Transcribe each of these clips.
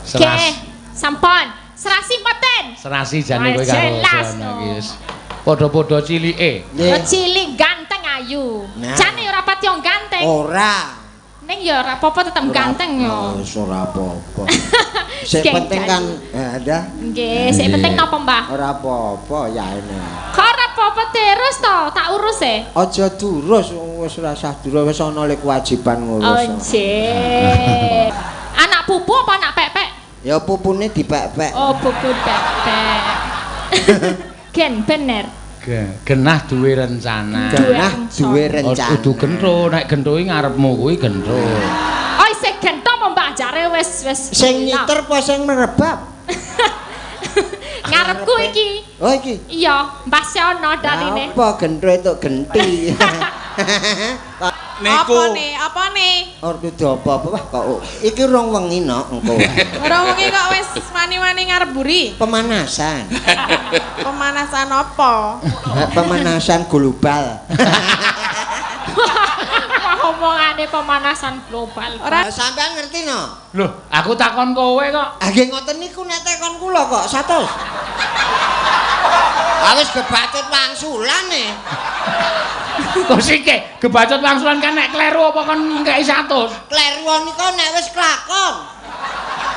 Nggih, sampun. Serasi mboten? Serasi jane kowe karo sono iki wis. Padha-padha cilike. Cilik ganteng ayu. Jane ora pati ganteng. Ora. Ning ya ora apa-apa tetep ganteng yo. Wis ora apa-apa. Sing penting kan ada. Nggih, sing penting napa, Mbah? Ora apa-apa ya ini. Kok ora apa-apa terus to, tak urus e. Aja durus wis ora usah durus wis ana le kewajiban ngurus. Oh, nggih. Anak pupu apa anak pepek? Ya pupune dipek-pek. Oh, pupu pepek. Gen bener. Genah duwe rencana. Genah duwe rencana. Kudu gentho, nek gentho iki ngarepmu kuwi gentho. Oh, isih gentho apa Mbah jare wis. Sing nyiter apa sing merebab? Ngarepku iki. Oh iki. Iya, Mbah Siono darine. Apa gentho itu genti. Niku. Apa nih? Ora kudu apa-apa wah kok iki rong wengi nok engko. Ora wengi kok wis wani-wani ngarep buri. Pemanasan. Pemanasan apa? Pemanasan global. Omongane pemanasan global. Ora sampean ngerti no? Loh, aku takon kowe kok. Ah nggih ngoten niku nek tekon kula kok 100. Wis kebacut wangsulan e. Kok sike gebacot wangsulan kan nek kleru apa kon ngekeki 100? Kleruan niku nek wis kelakon.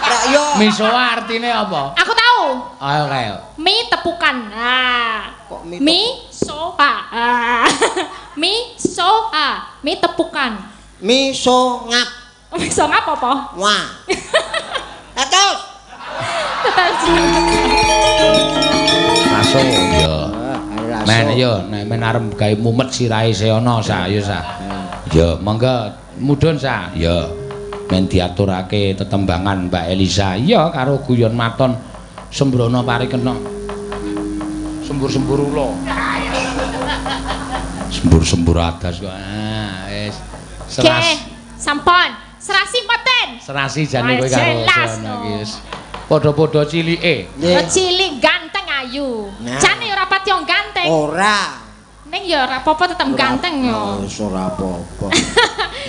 Lah yo Misoa artine apa? Aku tahu. Ayo kae. Mi tepukan. Nah. Kok Mi soa. Mi soa. Mi tepukan. mi so ngap. Mi so ngap apa? Wah. Atus. Masuk yo. Men yo nek men arep gawe mumet sirahe seana sa yo sa. Yo monggo mudhun sa. Yo men diaturake tetembangan Mbak Elisa. Iya karo guyon maton sembrono parikena. Sembur-sembur ula. Sembur-sembur adas kok. Wis. Seras. Sampun. Serasi mboten? Serasi jane kowe karo sono iki wis. Padha-padha cilike. Cilik ganteng ayu. Jane ora pati ganteng. Ora. Ning ya ora apa-apa tetep ganteng yo. Wis ora apa-apa.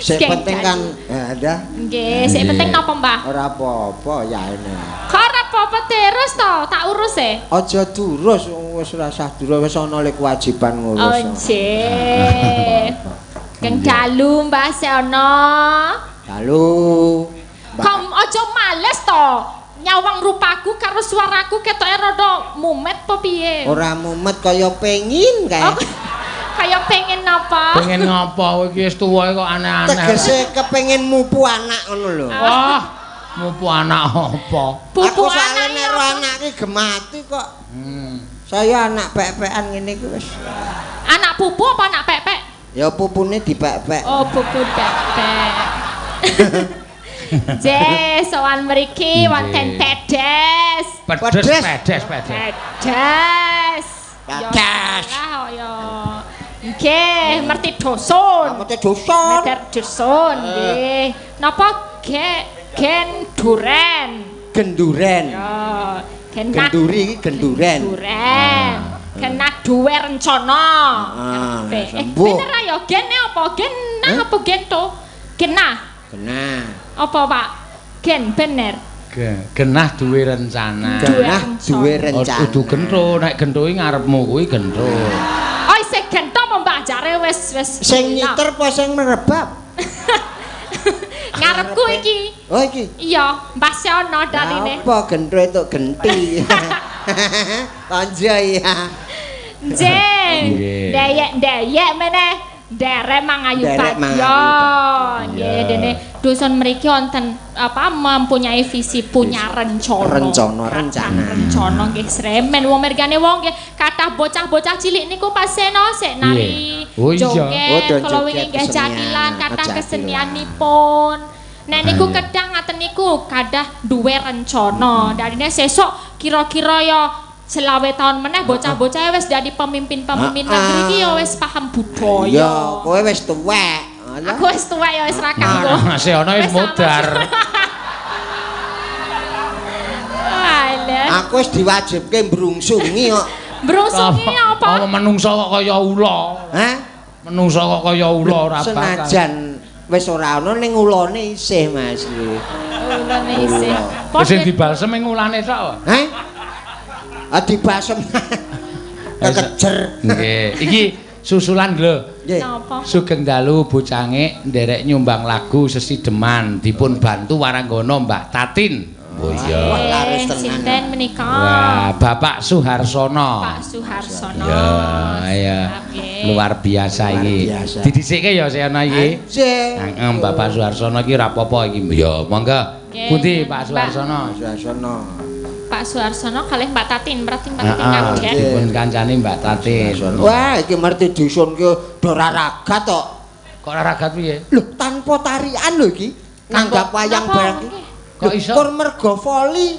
Sing penting kan ada. Nggih, sing penting napa, Mbah? Ora apa-apa ya ini. Kok ora apa-apa terus to, tak urus e. Aja durus wis ora usah durus wis ana le kewajiban ngurus. Oh, nggih. Kang dalu Mbah Siono. Dalu. Kom aja males to. Nyawang rupaku karo suaraku ketoke rada mumet apa piye? Ora mumet kaya pengin kae. Kaya pengen apa? Pengen ngapa kowe iki wis tuwa kok aneh-aneh. Tegese kepengin mupu anak ngono lho. Wah, mupu anak apa? Aku soalnya nek ro anak iki gemati kok. Saya anak pek-pekan ngene iki wis. Anak pupu apa anak pepek? Ya pupune dipek-pek. Oh, pupu pepek. Jeh, sowan mriki wonten pedes. Pedes. Pedes. Pedes. Ya. Nggih, merti dusun. Merti dusun. Meter dusun nggih. Napa gen duren? Genduren. Ya, Genduri iki genduren. Duren. Kena duwe rencana. Bener ayo gene apa? Genah apa gento? Genah. Genah. Apa, Pak? Gen bener. Genah duwe rencana. Genah duwe rencana. Kudu gentho, nek gentho iki ngarepmu kuwi gentho. Oh, isih gentho apa Mbak jare wis. Sing nyiter apa sing merebab? Ngarepku iki. Oh iki. Iya, Mbah Siono darine. Apa gentho itu genti. Konjo ya. Jeng. Dayek meneh. Derek Mangayu Bagyo. Nggih, dene dusun mriki wonten apa mempunyai visi, punya rencana. Rencana nggih sremen wong mergane wong nggih kathah bocah-bocah cilik niku pas seno sik nari joget kala wingi nggih camilan kathah kesenianipun. Nek niku kedang ngaten niku kadah duwe rencana. Darine sesuk kira-kira ya selawe tahun meneh bocah-bocah wis dadi pemimpin-pemimpin negeri iki ya wis paham budaya. Ya, kowe wis tuwek. Aku wis tuwek ya wis ra kanggo. Masih ana wis mudar. Aku wis diwajibke mbrungsungi kok. Mbrungsungi apa? Apa menungso kok kaya ula? Hah? Menungso kok kaya ula ora bakal. Senajan Wis ora ana ning ulone isih, Mas. Ulane isih. Sing dibalsem ing ulane tok. Hah? Dibasem. Kekejer. Nggih, iki susulan lho. Nggih. Napa? Sugeng dalu bocangik nderek nyumbang lagu Sesideman dipun bantu waranggana Mbak Tatin. Oh iya. Wah, laris tenan. Sinten menika? Wah, Bapak Suharsono. Pak Suharsono. Ya. Nggih. Luar biasa Luar iki. biasa. Didhisikke ya Seana iki. Sing Bapak Suharsono iki ora apa-apa iki. Ya, monggo. Nggih. Pundi Pak Suharsono? Suasana. Pak Suharsono kalih Mbak Tatin, berarti Mbak Tatin kaget. Dipun kancane Mbak Tatin. Wah, iki merti dusun ki ora ragat tok. Kok ora ragat piye? Lho, tanpa tarian lho iki. Nanggap wayang Napa? barang. Kok iso? Kur mergo voli.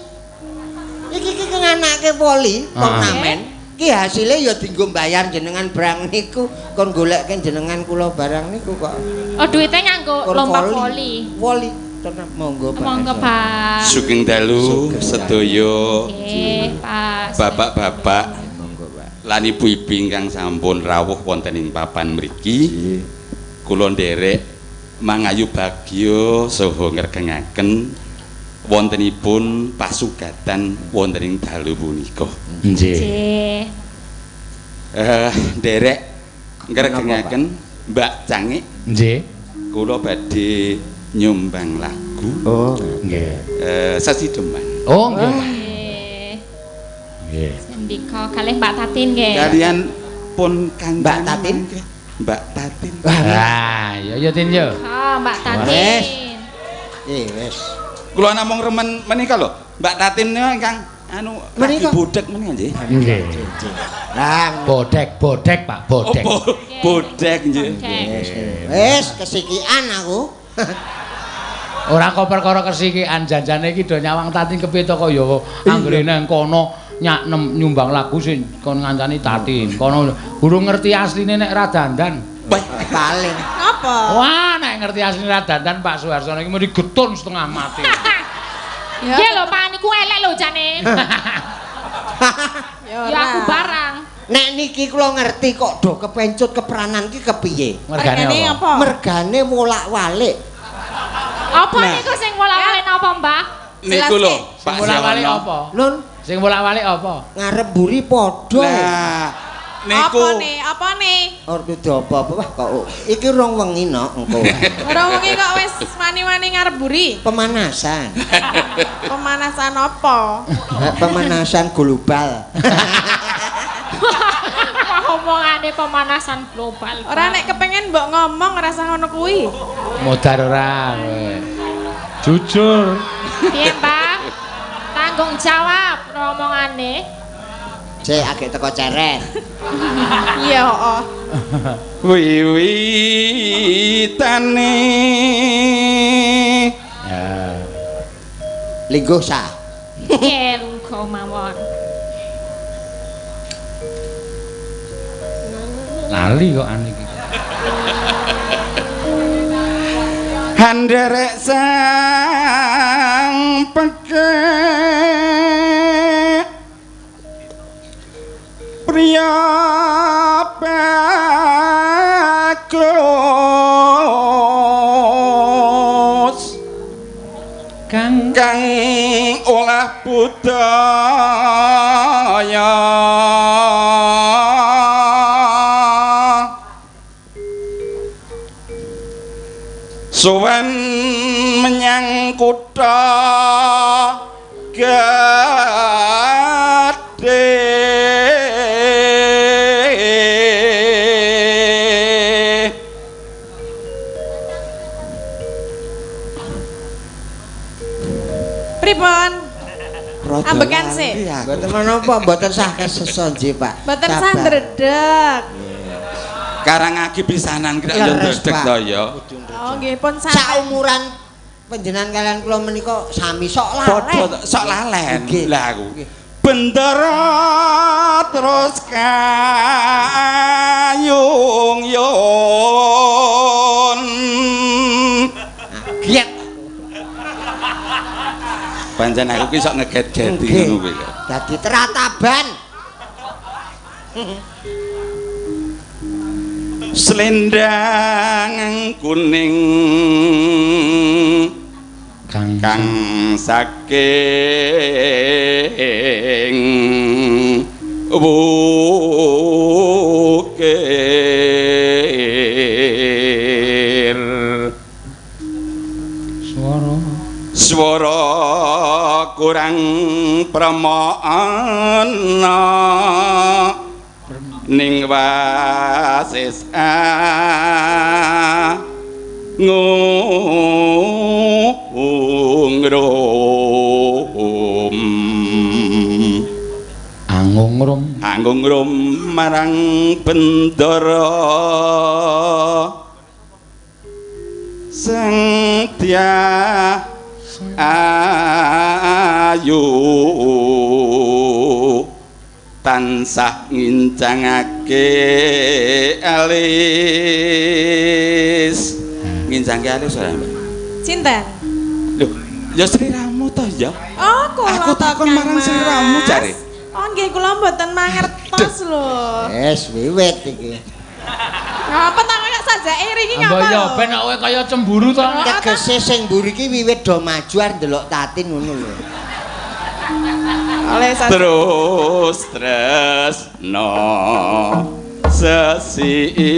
Iki nganake voli turnamen. Ki hasilnya ya dienggo mbayar jenengan barang niku kon goleke jenengan kula barang niku kok. Oh, duitnya nganggo Kur lomba voli. Voli tenang monggo Pak. Monggo Pak. Sugeng dalu sedaya Nggih, Pak. bapak-bapak Monggo Pak. lan ibu-ibu ingkang sampun rawuh wonten ing papan mriki. Kula nderek mangayu bagya saha ngregengaken wontenipun pasugatan wonten ing dalu punika. Nggih. Nggih. Nderek ngregengaken Mbak Cangik, Nggih. kula badhe nyumbang lagu Oh, Nggih. Sesideman. Oh, nggih. Nggih. Nggih. Sendika kalih Mbak Tatin nggih. Kalian pun kancanan Mbak Tatin? mangke. Mbak Tatin. Ah, ya Tin yo. Oh, Mbak Wes. Tatin. wis. Kula namung remen menika lho, Mbak Tatin niku ingkang anu Menika? lagi bodhek menika nggih. Nggih. Lah, Bodek, Pak, bodek. Bodhek nggih. Oke. wis kesikian aku. Ora kok perkara kesikikan janjane iki do nyawang Tatin kepiye to kok ya anggere nang kono nyumbang lagu sing kon ngancani Tatin. Kono urung ngerti asline nek ra dandan. Paling. Apa? Wah, nek ngerti asline ra dandan Pak Suharsono iki mesti getun setengah mati. Ya lho Pak niku elek lho jane. Ya aku ora. barang. Nek niki kula ngerti kok do kepencut keperanan ki kepiye? Mergane Regane apa? apa? Mergane molak-walik. Apa niku sing wolak-walik napa, Mbah? Niku lho, Sing Pak bolak-balik Sawono. apa? Nun Sing bolak-balik apa? ngarep buri padha. Nah, niku Apa nih? Ora dudu apa-apa wah kok iki rong wengi nok engko. Ora wengi kok wis wani-wani ngarep buri. Pemanasan. Pemanasan apa? Pemanasan global. Omongane pemanasan global. Ora nek kepengen mbok ngomong rasa ngono kuwi. Modar ora kowe. Jujur. Piye, Mbah? Tanggung jawab omongane. Cek agek teko ceret. Iya, heeh. wiwitane Ya. Lingguh sa. Nggih, lugo mawon. Lali kok ane iki. handerek sang pekek priya bagus kang olah budaya suwen menyang kutha gedhe Pripun? Rada Ambekan lali sih. aku. Mboten menapa, mboten sah kesesonje, Pak. Mboten Sabar. sah ndredeg. karangake pisanan kira Leres, ndredeg Pak. to ya Oh, nggih pun santai. Saumuran panjenengan kalian kula menika sami sok padha lalen. sok lalen Nggih. lah aku Nggih. bendera terus kayung yon Giat. pancen aku ki sok ngeget-geti Nggih. ngono kuwi Dadi terataban. Slendang kuning kang saking bukir swara kurang pramana ning wasis angungrum marang bendara sang ayu tansah ngincangake alis ngincangake alis ora Cinten lho ya sliramu to ya oh kula aku takon marang sliramu jare oh nggih kula mboten mangertos lho wis wiwit iki ngapa tak kaya sajake riki ngapa ya ben kowe kaya cemburu to tegese sing mburi iki wiwit do maju arep ndelok tatin ngono lho terus tresno sesideman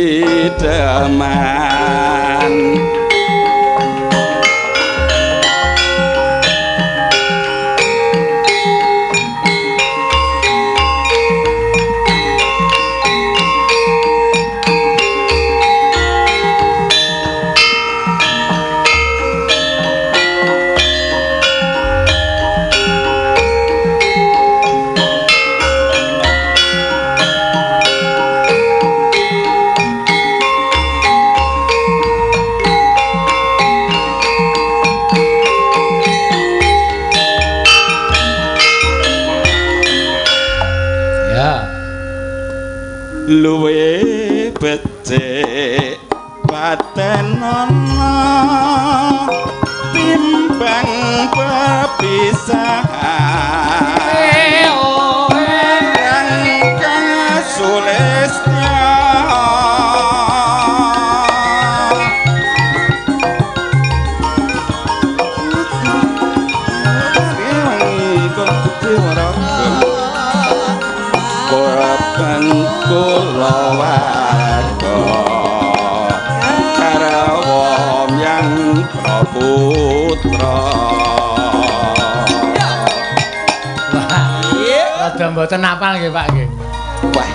luwe becik patenana timbang pepisahan rangkang sulestya kula warga karawa yang praputra rada mboten apal nggih Pak nggih wah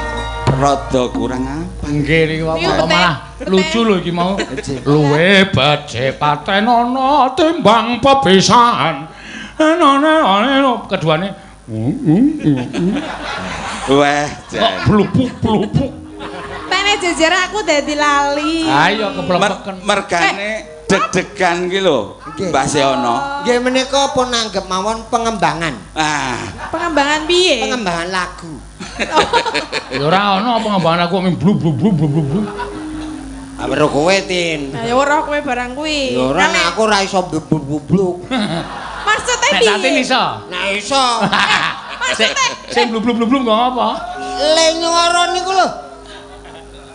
rada kurang apal nggih niki malah lucu lho iki mau luwe becik patenana timbang pepisahan keduane wah blubuk tene jejer aku dadi lali ayo keplempeken mergane deg-degan ki lho Mbah Seono nggih menika pun nanggep mawon pengembangan pengembangan piye pengembangan lagu ya ora ana pengembangan aku blub weruh kowe tin ya weruh kowe barang kuwi ya ora aku ora iso blub maksudnya piye nek tatin iso nah iso sing blub kok apa le nyuara niku lho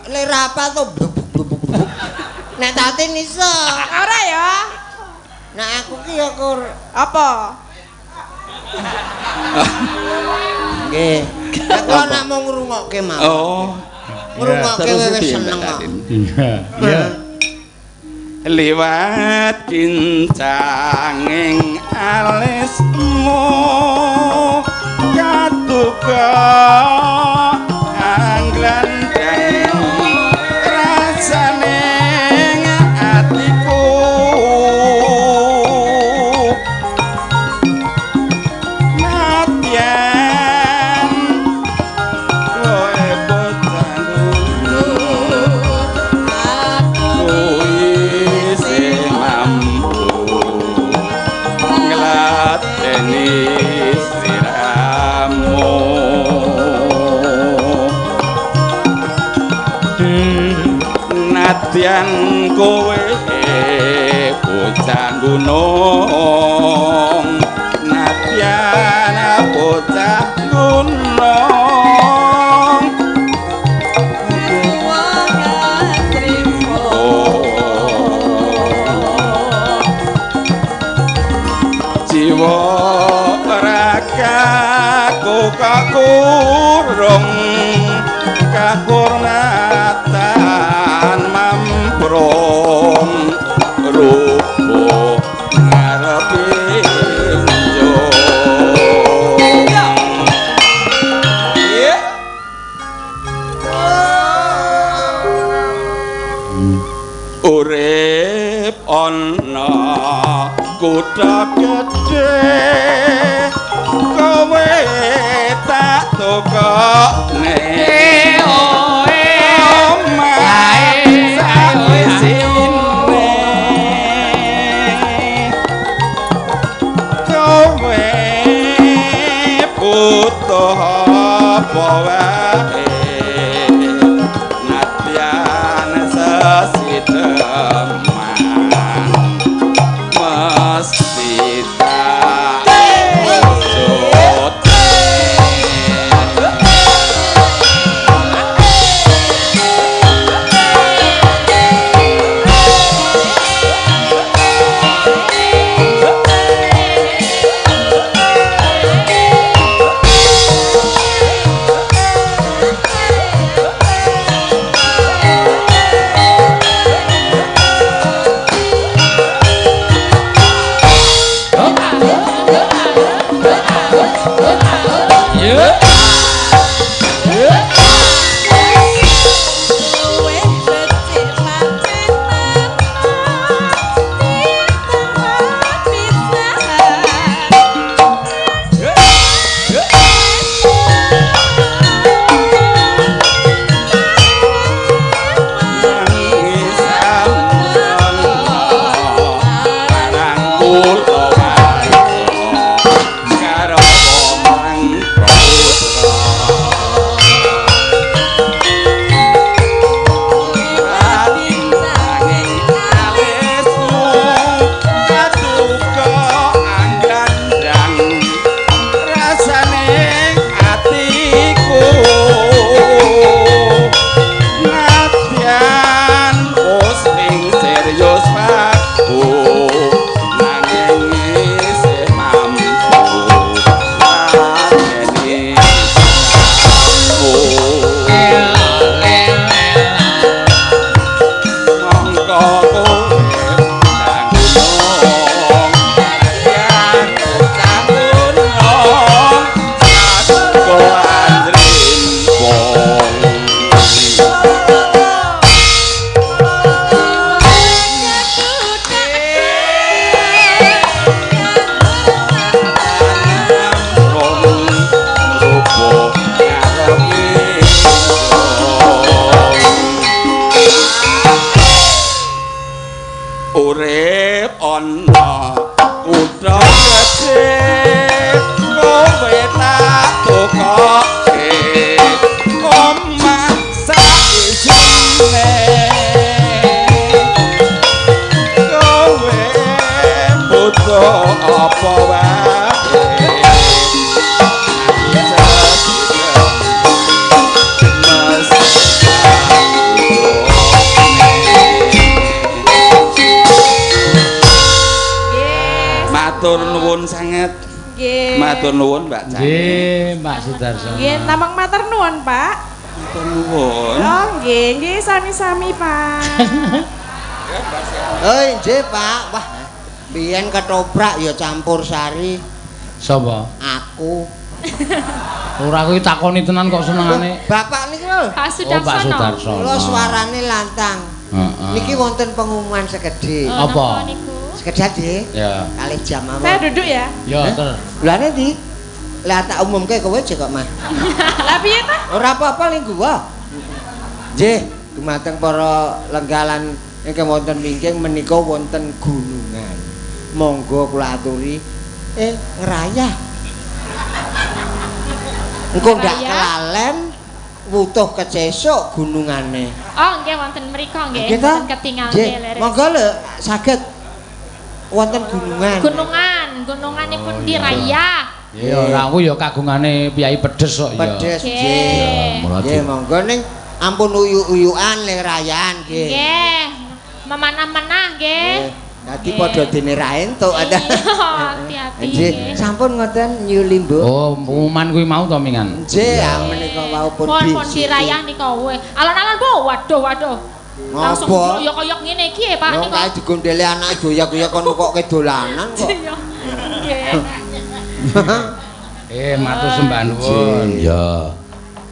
le rapa to nek tatin iso ora ya nek aku ki ya kur apa nggih kok nak mau ngrungokke mawon oh ngrungokke wis seneng kok iya liwat kincanging alismu katuka angglandang rasane atiku nadyan kowe bocandu nadyan kowe bocah gunung nadyan bocah gunung kakurung kahormatan mamprong rupa ngareping yo urip ana kutha gedhe kowe tak tokone oe omae sawisine kowe butuh apa wae nadyan sesideman mesti tak urip ana kutha gedhe kowe tak tokoke omah saisine kowe butuh apa wae matur nuwun sanget. Nggih. Matur nuwun Mbak Cak. Nggih, Mbak Sudarso. Nggih, namung matur nuwun, Pak. Matur nuwun. Oh, nggih, sami-sami, Pak. Hei, nggih, Pak. Wah, biyen ketoprak ya campur sari. Sapa? Aku. Ora kuwi takoni tenan kok senengane. Bapak niki lho. Pak Oh, Pak Sudarso. Kula suarane lantang. Heeh. Niki wonten pengumuman sekedhik. Apa? Sekedhik nggih. Ya. Kalih jam mawon. Saya duduk ya. Ya, ter. Lah ndi? Lah tak umumke kowe aja kok, Mas. Lah piye ta? Ora apa-apa ning gua. Nggih, dumateng para lenggalan ingkang wonten wingking menika wonten gunungan. Monggo kula aturi ngerayah. Engko ndak kelalen wutuh kecesuk gunungane. Oh, nggih wonten mriku nggih. Nggih ta? Wonten ketingal Nggih. nggih. Monggo lho saged wonten gunungan. Gununganipun di Raya. Ya ora aku ya kagungane Piyai Pedes kok ya. Pedes Nggih. nggih. Nggih, monggo ning ampun uyuk-uyukan le rayaan nggih. Nggih. Memanah-manah nggih. Dadi padha dene ra entuk ada. Hati-hati. Nggih, sampun ngoten nyuli Mbok. Oh, pengumuman kuwi mau to mingan. Nggih, menika wau pun Pon dirayah nika we. Alon-alon Bu, waduh. Langsung koyok-koyok ngene iki Pak nika. Nek digondeli anak doyak-doyak kon kok kedolanan kok. Matur sembah nuwun. Ya.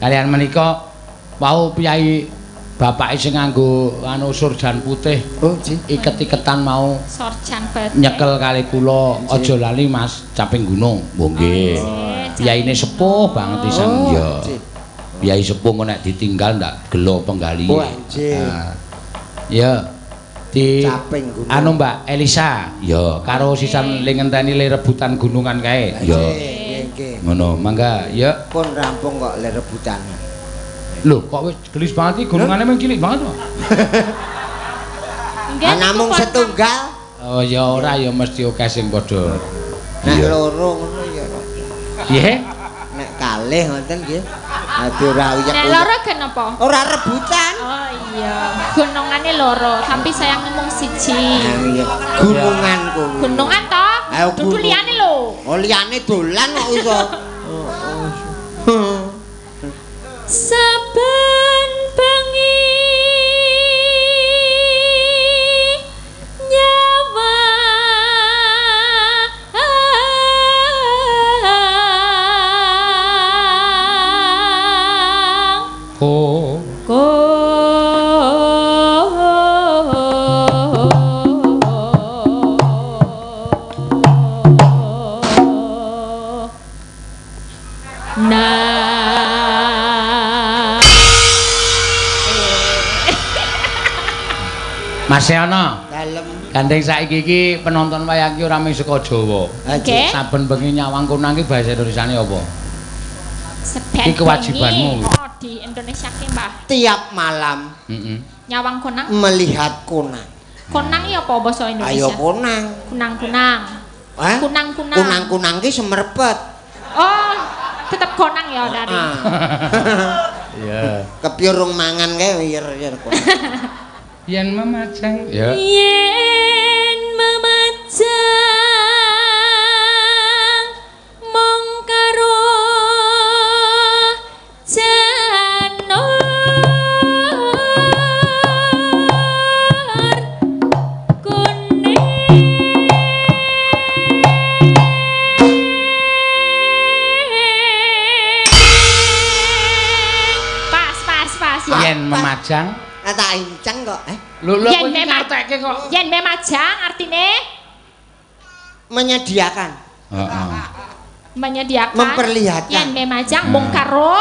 Kalian menika wau piyai bapake sing nganggo anu surjan putih. Oh, nggih. Iket-iketan mau Surjan putih. nyekel kali kula aja lali Mas Caping Gunung. Mbok nggih. Piyaine sepuh banget pisan ya. Piyai sepuh kok nek ditinggal ndak gelo penggali. Oh, nggih. Ya. Di Caping Gunung. Anu Mbak Elisa, ya karo sisan ling ngenteni le rebutan gunungan kae. Ya. Nggih. Ngono, mangga ya. Pun rampung kok le rebutan. Lho, kok wis gelis banget iki gunungane mung cilik banget kok. Nggih. Namung setunggal. Oh ya ora ya mesti akeh sing padha. Nek loro ngono ya. Nggih. Nek kalih ngoten nggih. Ade ora uyek. Nek loro kenapa? Ora rebutan. Oh iya, gunungane loro, tapi sayang mung siji. Iya. Gunungan kuwi. Gunungan to? Ayo, Dudu gunung. liyane lho. Oh liyane dolan kok iso. Saben bengi nyawa Mas Seono. Dalem. Gandeng saiki iki penonton wayang iki ora mung saka Jawa. Nggih. Saben bengi nyawang kunang iki bahasa Indonesiane apa? Seben Iki kewajibanmu. bengi. Oh, di Indonesia ki, Mbah. Tiap malam Nyawang kunang. melihat kunang. Kunang ya apa basa Indonesia? Ayo kunang. Kunang-kunang. Hah? Kunang-kunang. Kunang-kunang ki semerepet. Oh, tetep konang ya dari. Iya. Kepiurung mangan kae yer-yer kunang. Yen memajang. Ya. Yen memajang mong karo janur kuning. Pas ya. Yen memajang Tak incang kok. Lho Yen kuwi ngartekke kok. Yen memajang artine Menyediakan. Heeh. menyediakan Memperlihatkan. yen memajang mung karo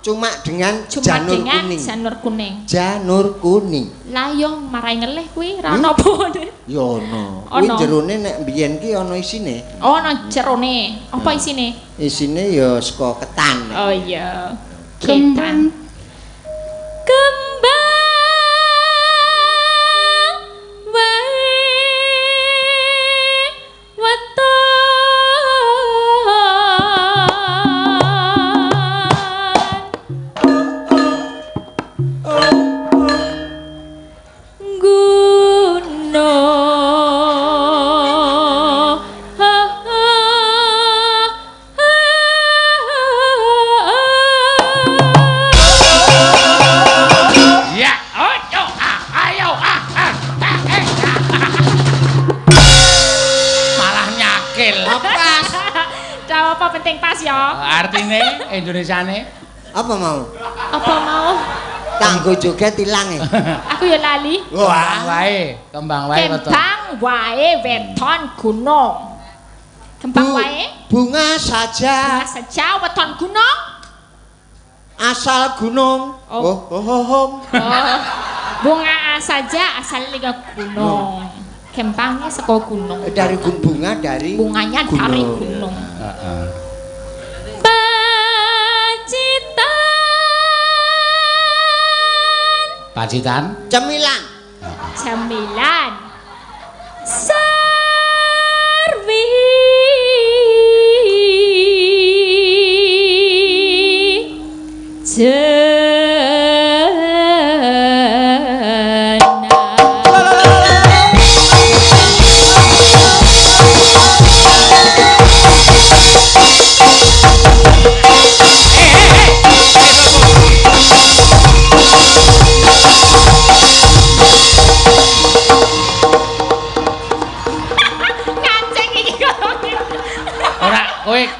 Cuma dengan cuma janur dengan kuning. janur kuning. Janur kuning. Lah yo marai ngelih kuwi ra ono apa. Ya ono. Kuwi jerone nek mbiyen ki ana isine. Oh, ono jerone. Apa isine? Isine ya saka ketan. Oh iya. Kembang. Kembang wae apa penting pas ya. Artine Indonesiane apa mau? Apa mau? Kanggo joget ilang e. Aku ya lali. Kembang wae weton. Kembang wae weton gunung. Kembang wae bunga saja weton gunung. Asal gunung. Oh. Bunga saja asal liga gunung. Kembangnya saka gunung. Dari bunga dari bunganya gunung. dari gunung. Pacitan. Cemilan. Cemilan. Sarwi.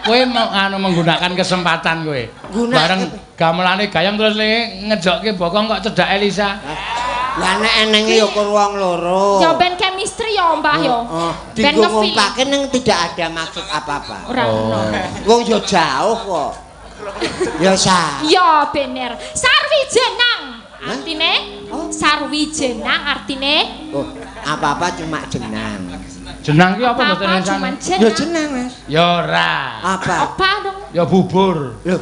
kowe anu menggunakan kesempatan kowe. Bareng gamelane gayam terus ngejokke bokong kok cedhak Elisa. Lah nek enenge ya kur wong loro. Ya ben chemistry ya Mbah ya. Ben ngumpake ning tidak ada maksud apa-apa. Ora ono. Wong yo jauh kok. Ya sa. Ya bener. Sarwijenang. Artine? Sarwijenang artine? Oh, apa-apa cuma jenang. Jenang ki apa mboten Apa Elisa? cuma Ya jenang? jenang, Mas. Ya ora. Apa dong? Ya bubur. Loh,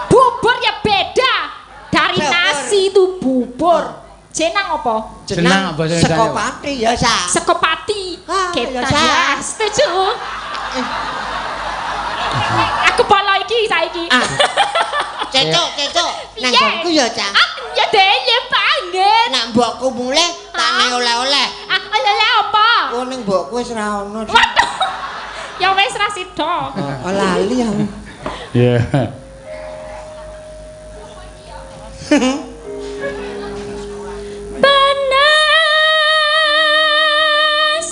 Bubur ya beda. Dari Bubur. nasi itu bubur. Jenang apa? Jenang apa sing sekopati ya sa. Sekopati. Ah, Kita ya, Sa. ya setuju. Aku polo iki saiki. Cecok. Nang Piye? nggonku ya, Cak. Ya deye banget. Nak mbokku mulih tane oleh-oleh. Aku oleh apa? Oh ning mbokku wis ra ono. Waduh. Ya wis ra sida. Oh lali aku. Ya. Panas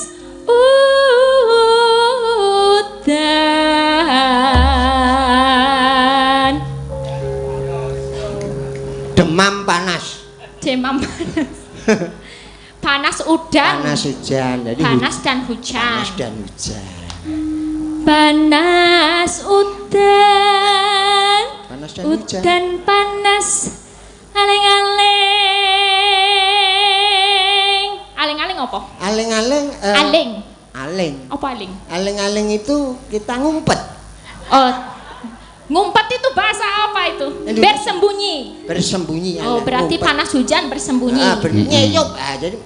udan. Demam panas. Demam panas. Panas udan. Panas hujan. Jadi Panas dan hujan. panas dan hujan. Panas udan. Panas dan hujan. Udan panas. Aling-aling. Aling-aling apa? Aling-aling Aling. aling. Apa aling? Aling-aling itu kita ngumpet. Oh, ngumpet itu bahasa apa itu? Indonesia. Bersembunyi. Bersembunyi. Oh, berarti ngumpet. panas hujan bersembunyi. Ngeyop. Jadi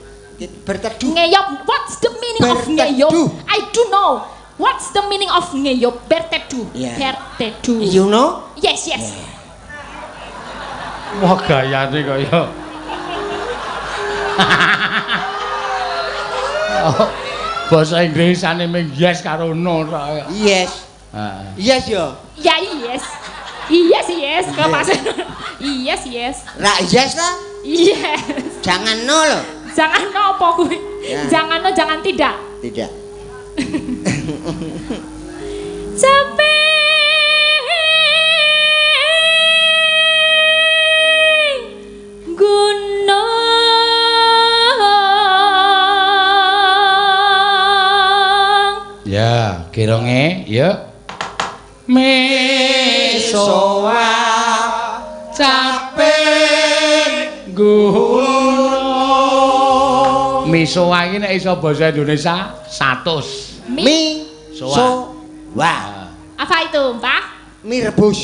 berteduh. Ngeyop. What's the meaning of Berteduh. ngeyop? I do know. What's the meaning of ngeyop? Berteduh. Yeah. Berteduh. You know? Yes, yes. Wah gayane kaya. Oh, bahasa Inggrisane ming yes karo no tok. Yes. Heeh. Yes yo. Ya, yes. Yes, yes. Kau maksud? Yes, yes. Ra yes lah. Yes. Jangan no loh. Jangan no apa kuwi. Ya. Jangan no, jangan tidak. Tidak. Capek gunung. Ya, kironge, yuk. Mesoa capek gunung. Misoa iki nek iso basa Indonesia 100. Mi so wa. Apa itu, Mbak? Mi rebus.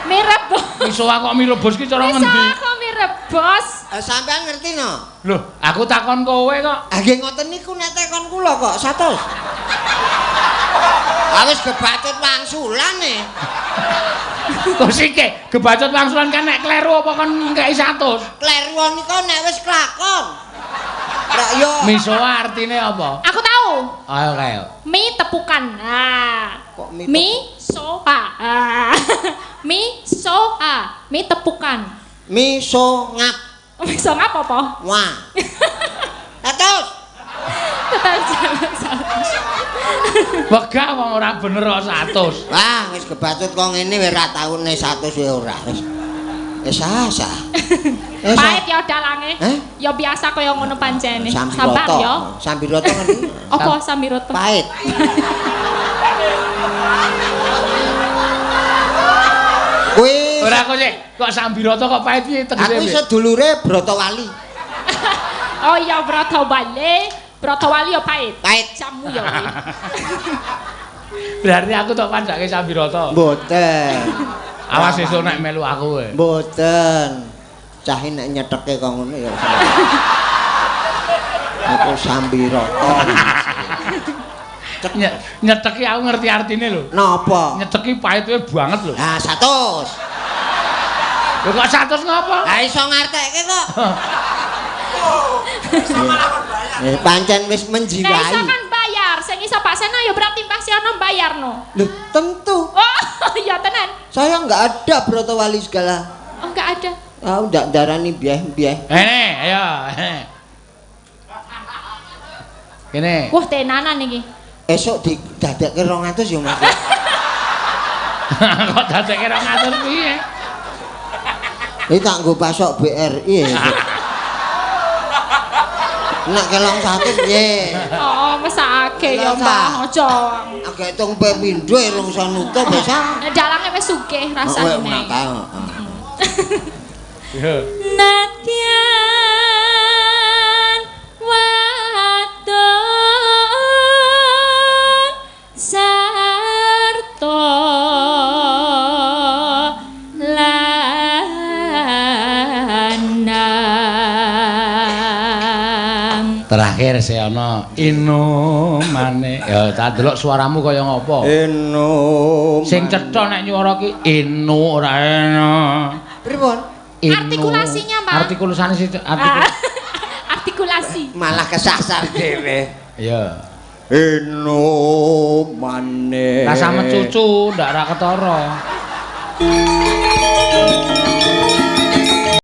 Mie rebus. Misoa kok mie rebus ki cara Bisa ngendi? kok mie rebus. Sampean ngerti no? Loh, aku takon kowe kok. Nggih ngoten niku nek tekon kula kok 100. Awis kebacut wangsulan e. Kok sike gebacot langsulan kan nek kleru apa kon ngkei 100? Kleruan niku nek wis kelakon. Lah yo Misoa artine apa? Aku tahu. Ayo kae. Mie tepukan. Nah. Kok Mie soa. Ah. Mie soa. Mie tepukan. mi so ngap. Mie so ngap apa? Wah. Atus. Wegah wong ora bener kok 100. Wah, wis kebacut kok ngene wis ra taune 100 ya ora. Wis asa. Pahit ya dalange. Hah? Ya biasa kaya ngono pancene. Sabar ya. Sambiroto ngerti? Apa sambiroto? Pahit. Kuwi Ora kok sik, kok Sambiroto kok pahit piye tegese? aku sedulure Brotowali. Oh iya Brotowali. Brotowali ya pahit. Pahit. Jamu ya. kuwi. Berarti aku tok pancake Sambiroto. Mboten. Awas sesuk nek melu aku kowe. Mboten. Cah nek nyetheke kok ngono ya. Aku Sambiroto. Nyeteki aku ngerti artine lho. Napa? Nyeteki pahitnya banget lho. Nah, 100. Lho kok 100 ngopo? Ha iso ngartekke kok. Pancen wis Nah iso menjiwai. kan bayar. Sing iso Pak Seno ya berarti Mbah Siono bayar no. Loh, tentu. Oh iya tenan. Saya enggak ada Brotowali segala. Oh enggak ada. Ah, ndak darani bieh-bieh. Ayo. Kene. Wah tenanan iki. esuk didadekke 200 ya Mas. Kok dadekke 200 piye? Iki tak nggo pasok BRI. Nek kelong 100 piye? Oh, mesake ya, Mbah. Aja. Agek tung pemindo rong iso nutup bisa. Dalange wis sugih rasane. Nadyan wadon sarta lanang. Terakhir seana inumane. Ya tak delok suaramu kaya ngopo? Inum. Sing cetha nek nyuara ki inu ora enak. Pripun? Artikulasinya, Mbak. Artikulasinya sih Artikulasi. Malah kesasar dhewe. Iya. Inumane. Lah sama cucu ndak ra ketara.